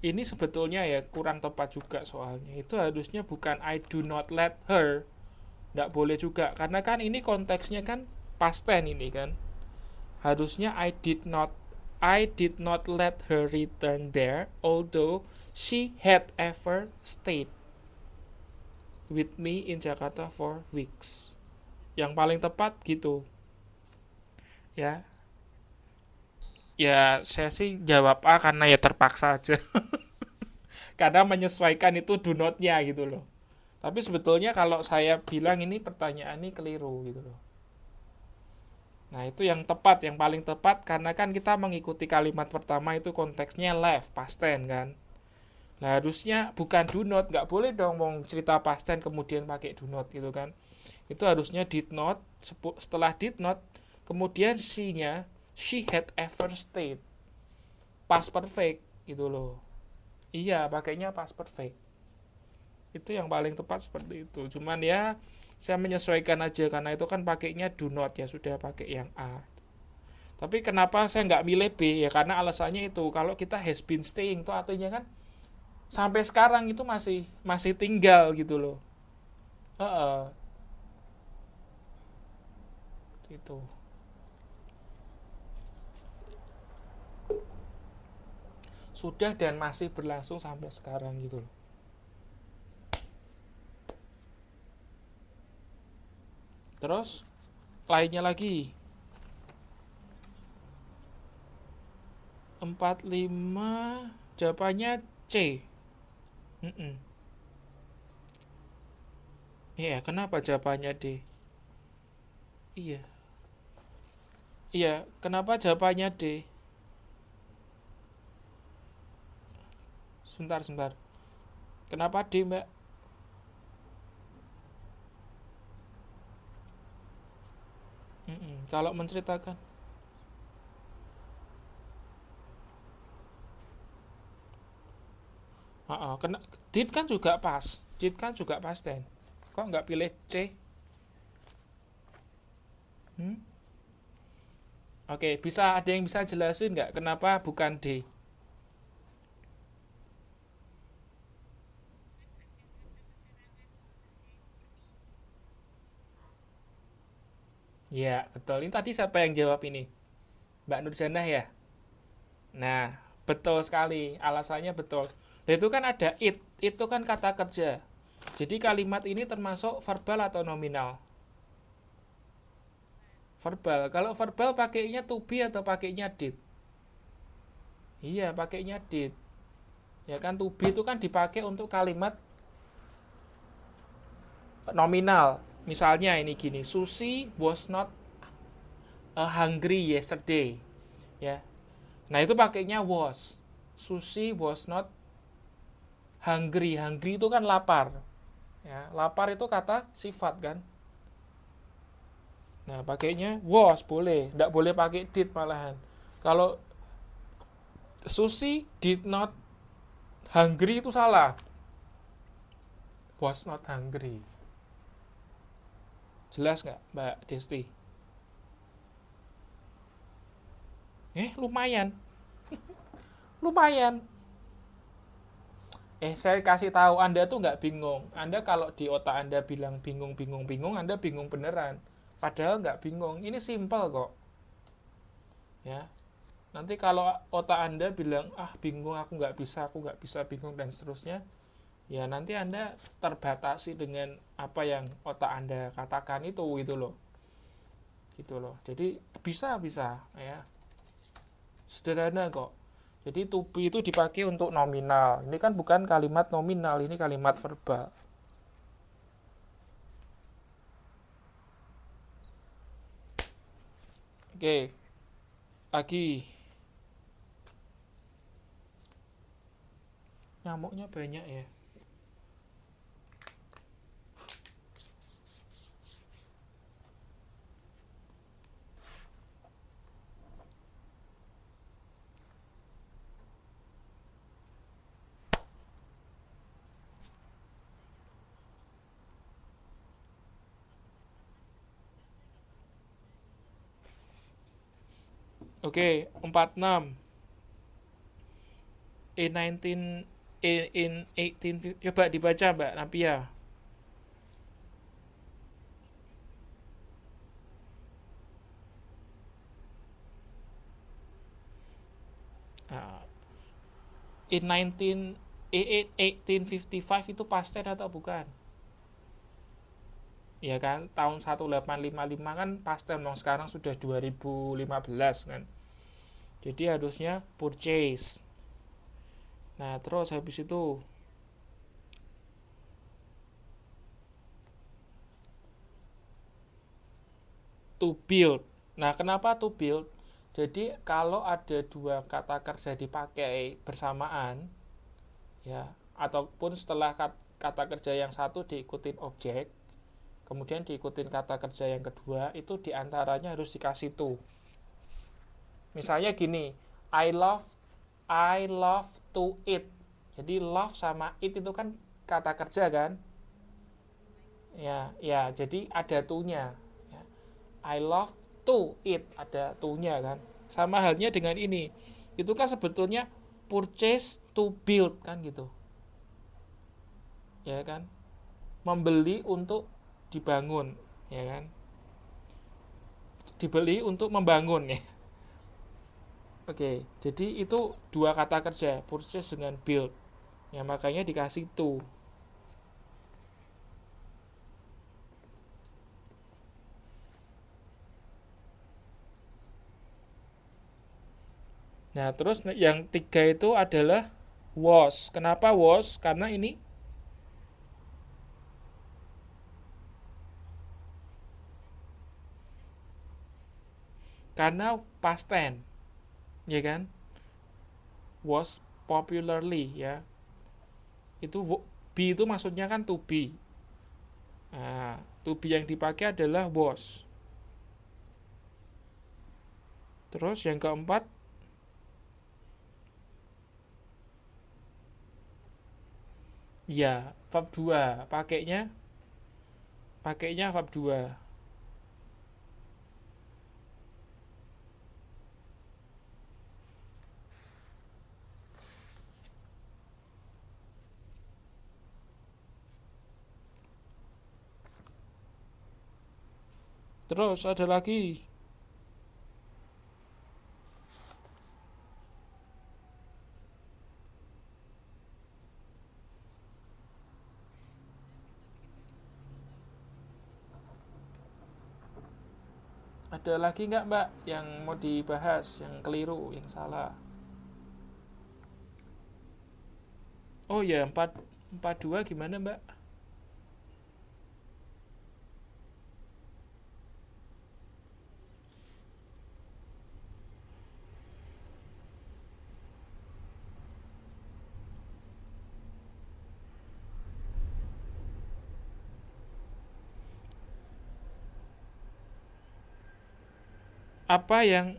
ini sebetulnya ya kurang tepat juga soalnya. Itu harusnya bukan I do not let her. Nggak boleh juga. Karena kan ini konteksnya kan past tense ini kan. Harusnya I did not let her return there, although she had ever stayed with me in Jakarta for weeks. Yang paling tepat gitu. Ya, ya saya sih jawab A karena ya terpaksa aja. Karena menyesuaikan itu do not-nya gitu loh. Tapi sebetulnya kalau saya bilang ini pertanyaan ini keliru gitu loh. Nah, itu yang tepat, yang paling tepat karena kan kita mengikuti kalimat pertama itu konteksnya left, past tense kan. Nah, harusnya bukan do not, nggak boleh dong mau cerita past tense kemudian pakai do not gitu kan. Itu harusnya did not, setelah did not, kemudian she-nya, she had ever stayed. Past perfect gitu loh. Iya, pakainya past perfect. Itu yang paling tepat seperti itu. Cuman ya saya menyesuaikan aja karena itu kan pakainya do not ya sudah pakai yang A. Tapi kenapa saya nggak milih B ya karena alasannya itu kalau kita has been staying itu artinya kan sampai sekarang itu masih masih tinggal gitu loh. Heeh, itu sudah dan masih berlangsung sampai sekarang gitu loh. Terus lainnya lagi 45 jawabannya C. Mm-mm. Iya, kenapa jawabannya D? Iya. Iya, kenapa jawabannya D? Sebentar, sebentar. Kenapa D, Mbak? Kalau menceritakan. Kena, did kan juga pas. Did kan juga pas ten. Kok nggak pilih C? Hmm? Oke, bisa ada yang bisa jelasin nggak kenapa bukan D? Ya, betul. Ini tadi siapa yang jawab ini? Mbak Nurjanah ya? Nah, betul sekali. Alasannya betul. Nah, itu kan ada it. Itu kan kata kerja. Jadi kalimat ini termasuk verbal atau nominal? Verbal. Kalau verbal pakainya to be atau pakainya did? Iya, pakainya did. Ya kan to be itu kan dipakai untuk kalimat nominal. Misalnya ini gini, Susi was not hungry yesterday. Ya. Nah, itu pakainya was. Susi was not hungry. Hungry itu kan lapar. Ya, lapar itu kata sifat kan. Nah, pakainya was boleh, tidak boleh pakai did malahan. Kalau Susi did not hungry itu salah. Was not hungry. Jelas nggak, Mbak Desti? Lumayan, lumayan. Saya kasih tahu Anda tuh nggak bingung. Anda kalau di otak Anda bilang bingung, bingung, bingung, Anda bingung beneran. Padahal nggak bingung. Ini simple kok. Ya, nanti kalau otak Anda bilang, ah bingung, aku nggak bisa, bingung dan seterusnya, ya nanti Anda terbatasi dengan apa yang otak Anda katakan itu gitu loh. Gitu loh. Jadi bisa bisa ya. Sederhana kok. Jadi to be itu dipakai untuk nominal. Ini kan bukan kalimat nominal, ini kalimat verbal. Oke, lagi nyamuknya banyak ya. Oke, 46. in 19 in 18, coba dibaca Mbak Napia. Nah, in 1855 itu pasten atau bukan? Ya kan, tahun 1855 kan pasten dong, sekarang sudah 2015 kan. Jadi harusnya purchase. Nah, terus habis itu to build. Nah, kenapa to build? Jadi kalau ada dua kata kerja dipakai bersamaan, ya, ataupun setelah kata kerja yang satu diikutin objek, kemudian diikutin kata kerja yang kedua, itu diantaranya harus dikasih to. Misalnya gini, I love I love to eat. Jadi love sama eat itu kan kata kerja kan? Ya, ya. Jadi ada to-nya. Ya. I love to eat, ada to-nya kan? Sama halnya dengan ini. Itu kan sebetulnya purchase to build kan gitu. Ya kan? Membeli untuk dibangun, ya kan? Dibeli untuk membangun ya. Oke, jadi itu dua kata kerja, purchase dengan build. Ya makanya dikasih to. Nah, terus yang tiga itu adalah was. Kenapa was? Karena ini karena past tense, ya kan? Was popularly ya. Itu be itu maksudnya kan to be. Nah, to be yang dipakai adalah was. Terus yang keempat, ya verb 2. Pakainya verb 2. Terus ada lagi. Ada lagi nggak Mbak yang mau dibahas, yang keliru, yang salah? Oh ya, 42 gimana Mbak? Apa yang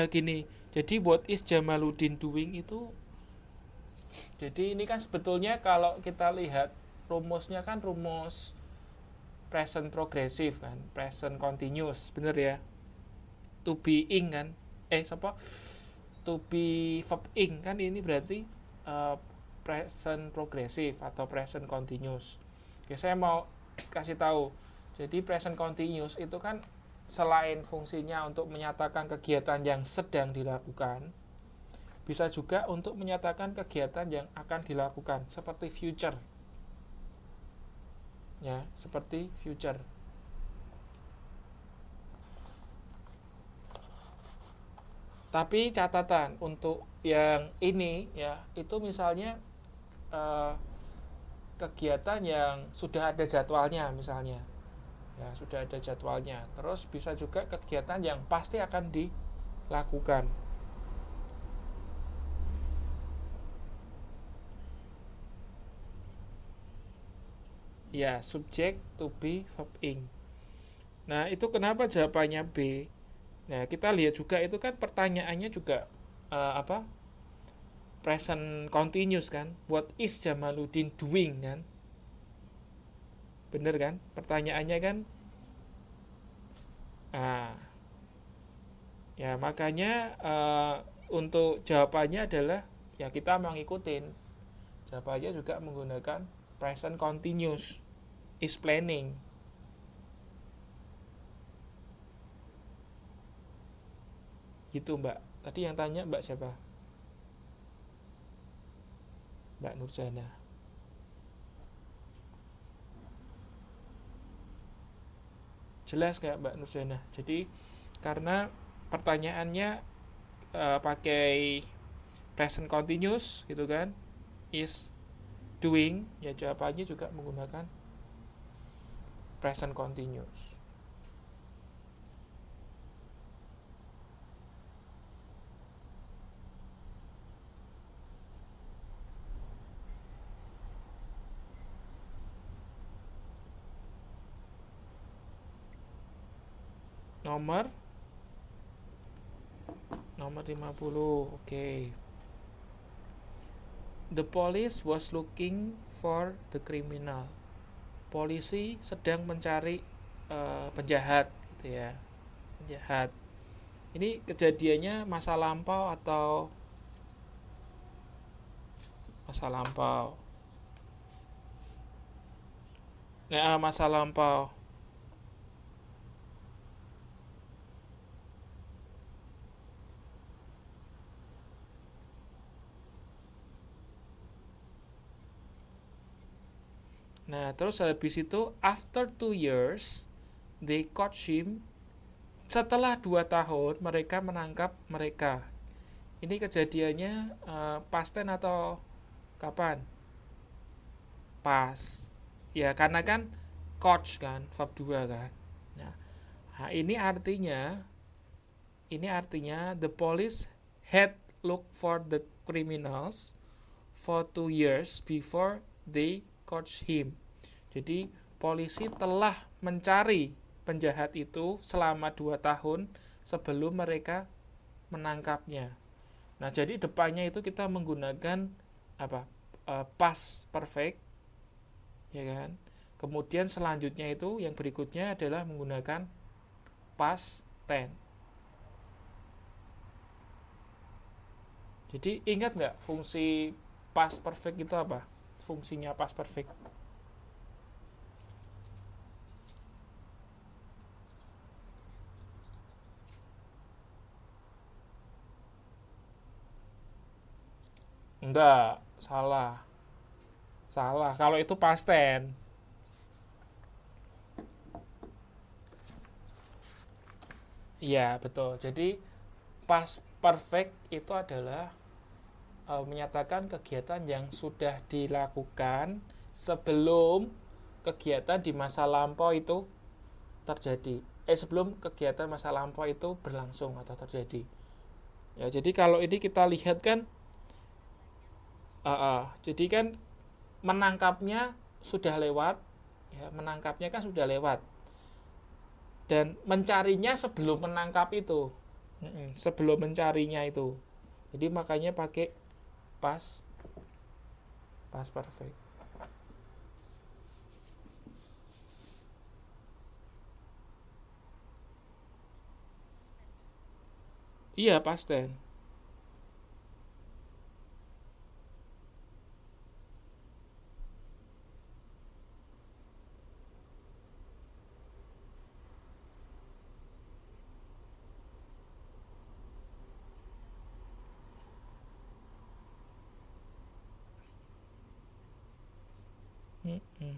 gini. Jadi what is Jamaluddin doing itu, jadi ini kan sebetulnya kalau kita lihat rumusnya kan rumus present progressive kan, present continuous, bener ya? To be ing kan, siapa? To be verb ing kan, ini berarti uh, present progressive atau present continuous. Oke, saya mau kasih tahu. Jadi present continuous itu kan selain fungsinya untuk menyatakan kegiatan yang sedang dilakukan, bisa juga untuk menyatakan kegiatan yang akan dilakukan, seperti future. Ya, seperti future. Tapi catatan untuk yang ini ya, itu misalnya eh, kegiatan yang sudah ada jadwalnya misalnya. Ya, sudah ada jadwalnya. Terus bisa juga kegiatan yang pasti akan dilakukan. Ya, subjek to be verb ing. Nah, itu kenapa jawabannya B? Nah, kita lihat juga itu kan pertanyaannya juga apa? Present continuous kan? What is Jamaluddin doing kan? Bener kan? Pertanyaannya kan? Nah, ya makanya untuk jawabannya adalah ya kita mau ngikutin. Java aja juga menggunakan present continuous, is planning. Gitu Mbak. Tadi yang tanya Mbak siapa? Mbak Nurjana. Jelas kayak Mbak Nurjana. Jadi karena pertanyaannya pakai present continuous gitu kan, is doing, ya jawabannya juga menggunakan present continuous. Nomor 50. Oke. The police was looking for the criminal. Polisi sedang mencari penjahat gitu ya. Penjahat. Ini kejadiannya masa lampau atau masa lampau? Nah, masa lampau. Nah, terus habis itu after 2 years they caught him. Setelah 2 tahun mereka menangkap mereka. Ini kejadiannya past tense atau kapan? Pas. Ya, karena kan coach kan, verb 2 kan. Nah, ini artinya the police had looked for the criminals for 2 years before they caught him. Jadi polisi telah mencari penjahat itu selama 2 tahun sebelum mereka menangkapnya. Nah, jadi depannya itu kita menggunakan apa? Past perfect, ya kan? Kemudian selanjutnya itu yang berikutnya adalah menggunakan past tense. Jadi ingat nggak fungsi past perfect itu apa? Fungsinya past perfect. Enggak, salah. Salah. Kalau itu past tense. Iya, betul. Jadi past perfect itu adalah menyatakan kegiatan yang sudah dilakukan sebelum kegiatan di masa lampau itu terjadi. Sebelum kegiatan masa lampau itu berlangsung atau terjadi. Ya, jadi kalau ini kita lihat kan, jadi kan menangkapnya sudah lewat, ya, menangkapnya kan sudah lewat, dan mencarinya sebelum menangkap itu, sebelum mencarinya itu. Jadi makanya pakai past perfect. Iya, past tense. Mm-mm.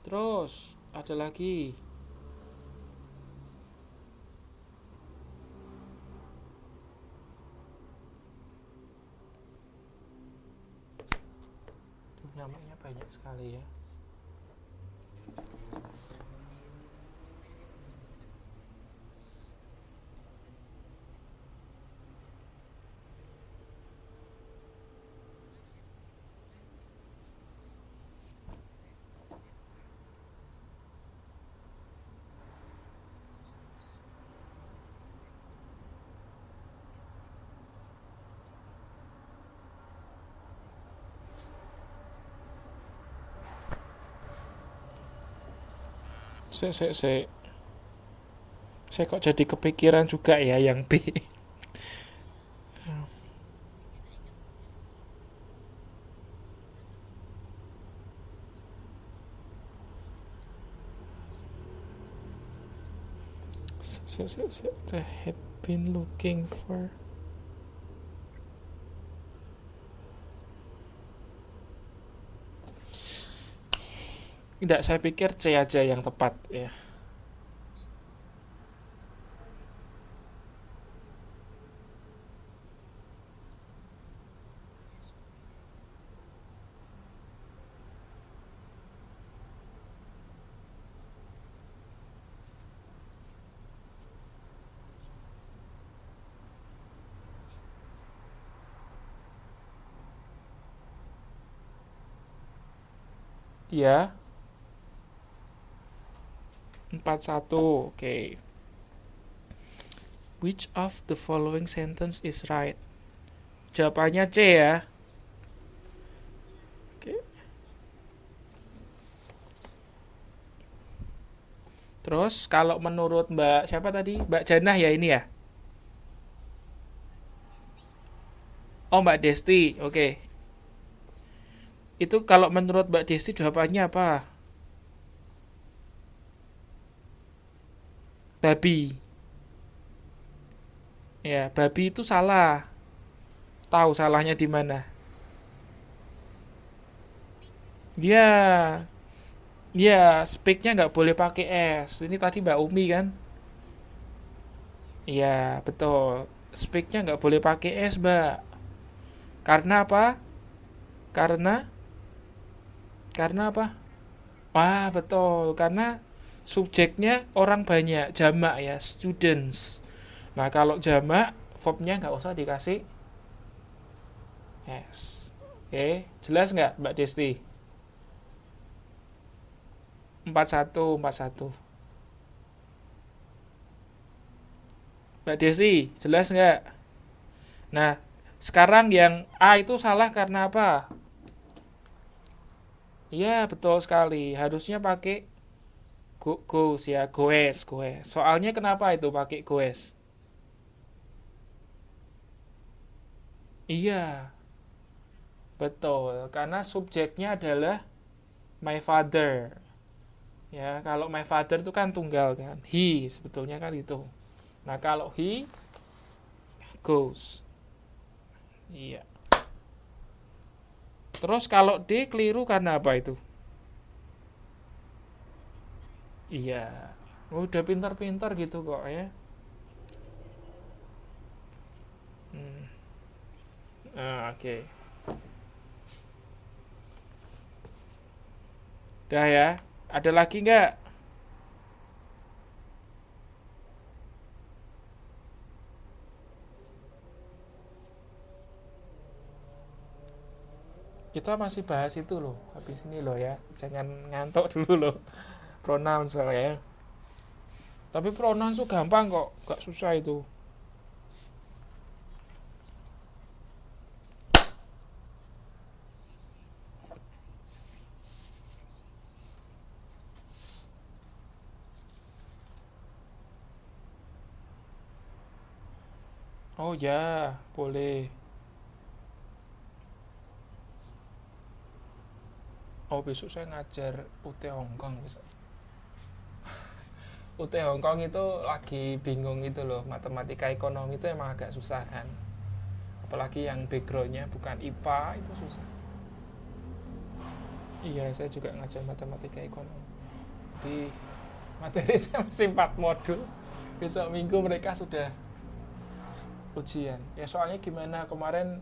Terus ada lagi. Tuh, nyamuknya banyak sekali ya. Saya kok jadi kepikiran juga ya yang B. I have been looking for. Tidak, saya pikir C aja yang tepat ya. Ya, 41. Oke. Which of the following sentence is right? Jawabannya C ya. Oke. Terus kalau menurut Mbak siapa tadi? Mbak Janah ya ini ya? Oh, Mbak Desti. Oke. Itu kalau menurut Mbak Desti jawabannya apa? Babi. Ya, babi itu salah. Tahu salahnya di mana? Ya, ya, speaknya nggak boleh pakai S. Ini tadi Mbak Umi kan? Iya, betul. Speaknya nggak boleh pakai S, Mbak. Karena apa? Karena, karena apa? Wah, betul. Karena subjeknya orang banyak, jamak ya, students. Nah, kalau jamak, verbnya nggak usah dikasih S. Oke, jelas nggak, Mbak Desti? 41, 41. Mbak Desi, jelas nggak? Nah, sekarang yang A itu salah karena apa? Iya, betul sekali. Harusnya pakai goes ya, goes, goes. Soalnya kenapa itu pakai goes? Iya, betul. Karena subjeknya adalah my father. Ya, kalau my father itu kan tunggal kan. He sebetulnya kan itu. Nah, kalau he goes. Iya. Terus kalau D keliru karena apa itu? Iya. Udah pintar-pintar gitu kok ya. Hmm. Ah, oke. Udah ya. Ada lagi nggak? Kita masih bahas itu loh. Habis ini loh ya. Jangan ngantuk dulu loh. Pronouns ya. Tapi pronouns tuh gampang kok. Gak susah itu. Oh ya, boleh. Oh, besok saya ngajar UT Hongkong besok. UT Hongkong itu lagi bingung itu loh. Matematika ekonomi itu emang agak susah kan. Apalagi yang backgroundnya bukan IPA itu susah. Iya, saya juga ngajar matematika ekonomi. Di materi saya masih 4 modul. Besok minggu mereka sudah ujian. Ya soalnya gimana kemarin.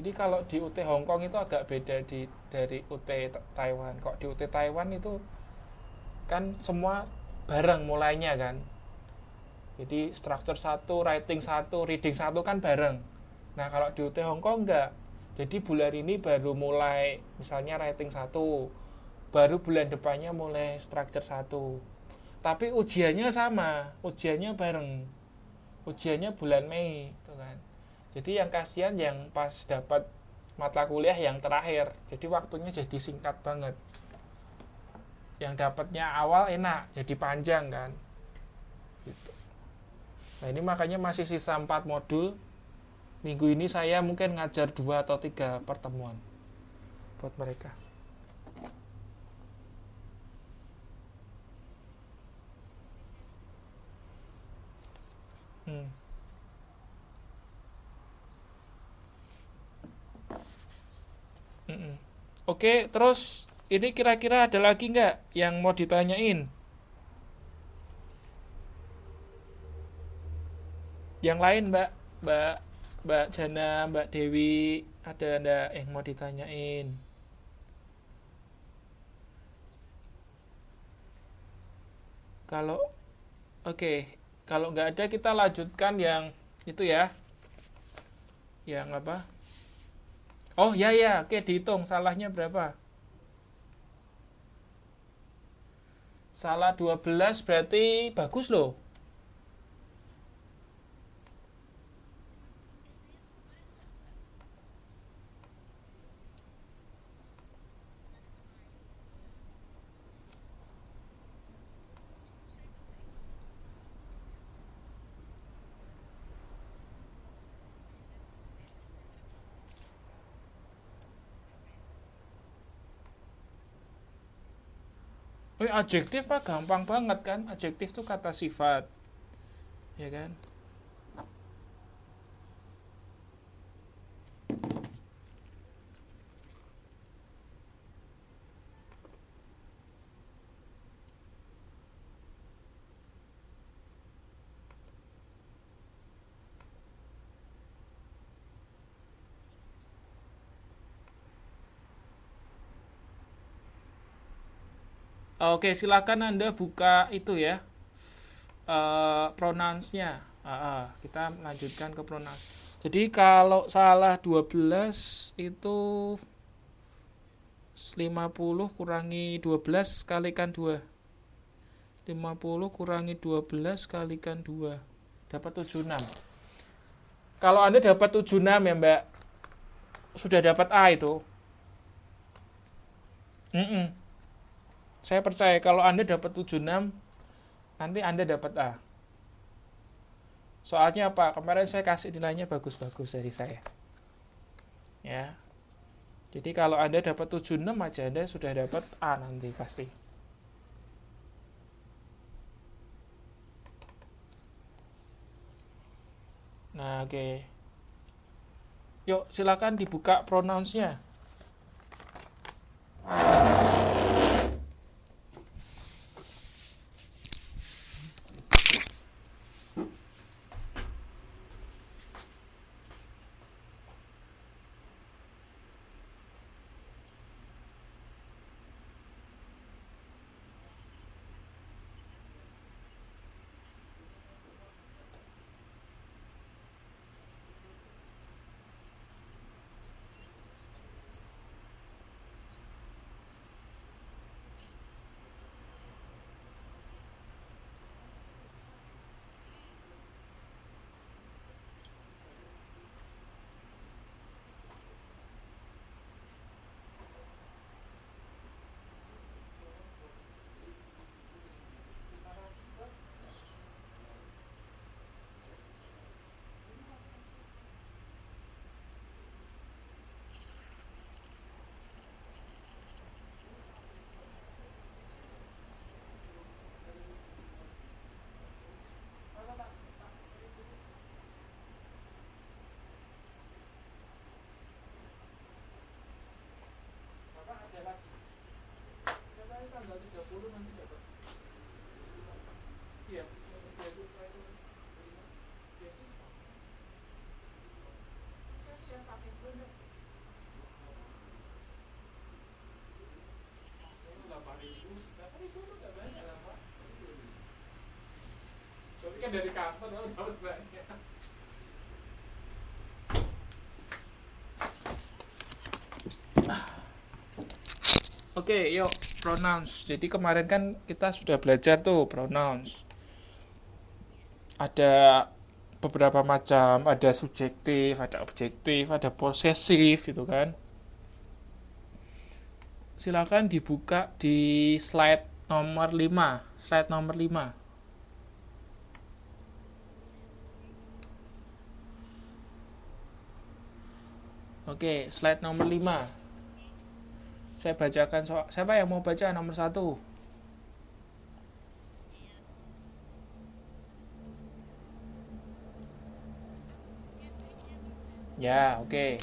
Jadi kalau di UT Hongkong itu agak beda dari UT Taiwan. Kok di UT Taiwan itu kan semua bareng mulainya kan. Jadi structure satu, writing satu, reading satu kan bareng. Nah kalau di UT Hongkong enggak. Jadi bulan ini baru mulai misalnya writing satu, baru bulan depannya mulai structure satu. Tapi ujiannya sama, ujiannya bareng. Ujiannya bulan Mei, itu kan. Jadi yang kasihan yang pas dapat mata kuliah yang terakhir. Jadi waktunya jadi singkat banget. Yang dapatnya awal enak, jadi panjang kan. Gitu. Nah ini makanya masih sisa 4 modul. Minggu ini saya mungkin ngajar 2 atau 3 pertemuan buat mereka. Hmm. Mm-mm. Oke, terus ini kira-kira ada lagi nggak yang mau ditanyain? Yang lain, Mbak, Mbak, Mbak Jana, Mbak Dewi, ada nggak yang mau ditanyain? Kalau oke, kalau nggak ada kita lanjutkan yang itu ya, yang apa? Oh ya ya, oke dihitung salahnya berapa? Salah 12 berarti bagus loh. Adjektif mah gampang banget kan? Adjektif tuh kata sifat, ya kan? Oke, silakan Anda buka itu ya, pronouns-nya. Kita lanjutkan ke pronouns. Jadi kalau salah 12 itu 50 kurangi 12 kalikan 2. 50 kurangi 12 kalikan 2. Dapat 76. Kalau Anda dapat 76 ya Mbak, sudah dapat A itu. Mm-mm. Saya percaya kalau Anda dapat 76, nanti Anda dapat A. Soalnya apa? Kemarin saya kasih nilainya bagus-bagus dari saya. Ya. Jadi kalau Anda dapat 76 aja, Anda sudah dapat A nanti pasti. Nah, oke. Yuk, silakan dibuka pronouns-nya. Tanggal 30 nanti dapat. Iya, tapi kan dari kantor dapat banyak. Oke, yuk pronouns. Jadi kemarin kan kita sudah belajar tuh pronouns. Ada beberapa macam, ada subjektif, ada objektif, ada posesif gitu kan. Silakan dibuka di slide nomor 5. Slide nomor 5. Oke, slide nomor 5. Saya bacakan soal. Siapa yang mau baca nomor 1? Ya, oke.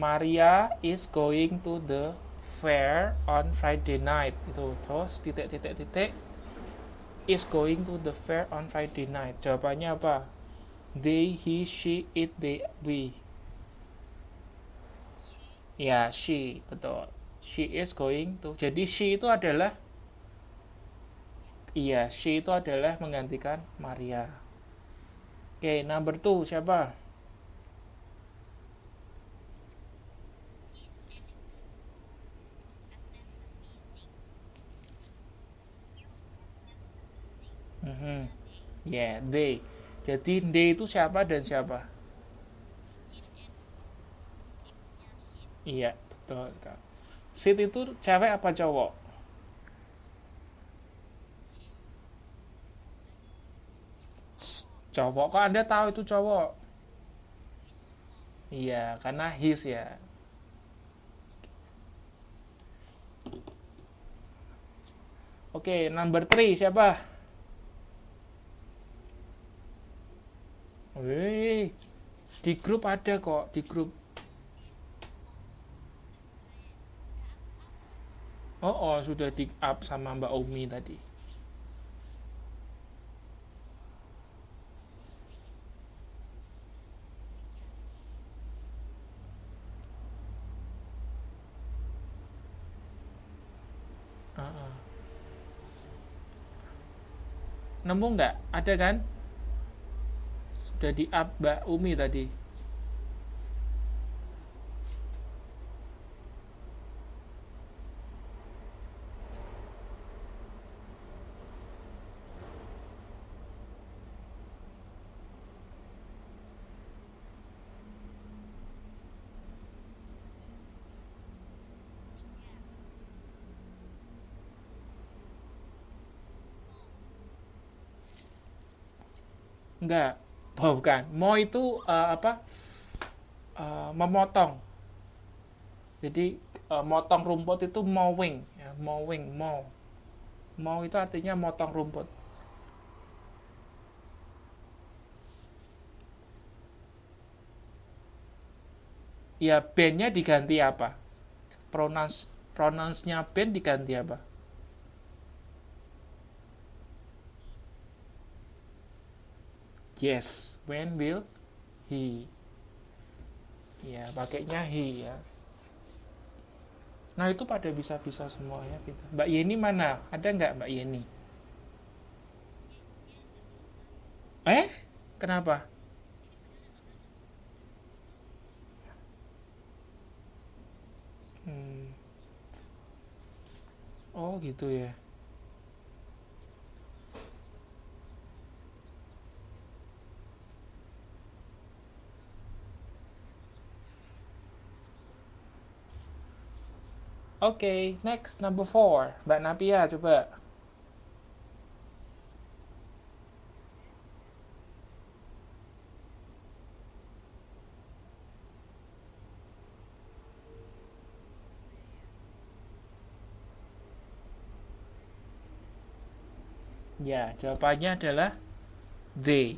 Maria is going to the fair on Friday night. Itu terus titik is going to the fair on Friday night. Jawabannya apa? They, he, she, it, they, we. Ya, she, betul. She is going to. Jadi she itu adalah, iya, she itu adalah menggantikan Maria. Oke, number 2 siapa? Ya, they. Jadi they itu siapa dan siapa? Iya, betul sekali. Sid itu cewek apa cowok? Cowok. Kok Anda tahu itu cowok? Iya, karena his ya. Oke, number 3 siapa? Wih, di grup ada kok, di grup. Oh, sudah di up sama Mbak Umi tadi. Nemu nggak? Ada kan? Sudah di up Mbak Umi tadi. Enggak. Oh, bukan. Mau itu apa? Memotong. Jadi motong rumput itu mowing, ya, mowing, mow. Mow itu artinya motong rumput. Ya, bandnya diganti apa? Pronounce-nya band diganti apa? Yes, when will he? Ya, pakainya he ya. Nah, itu pada bisa-bisa semuanya gitu. Mbak Yeni mana? Ada nggak Mbak Yeni? Kenapa? Hmm. Oh, gitu ya. Oke, next number 4. Mbak Napia coba. Ya, jawabannya adalah they.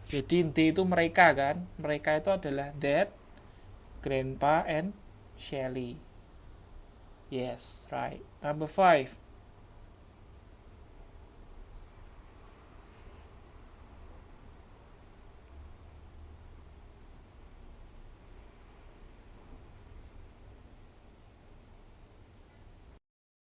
Jadi they itu mereka kan? Mereka itu adalah Dad, Grandpa, and Shelly. Yes, right. Number 5.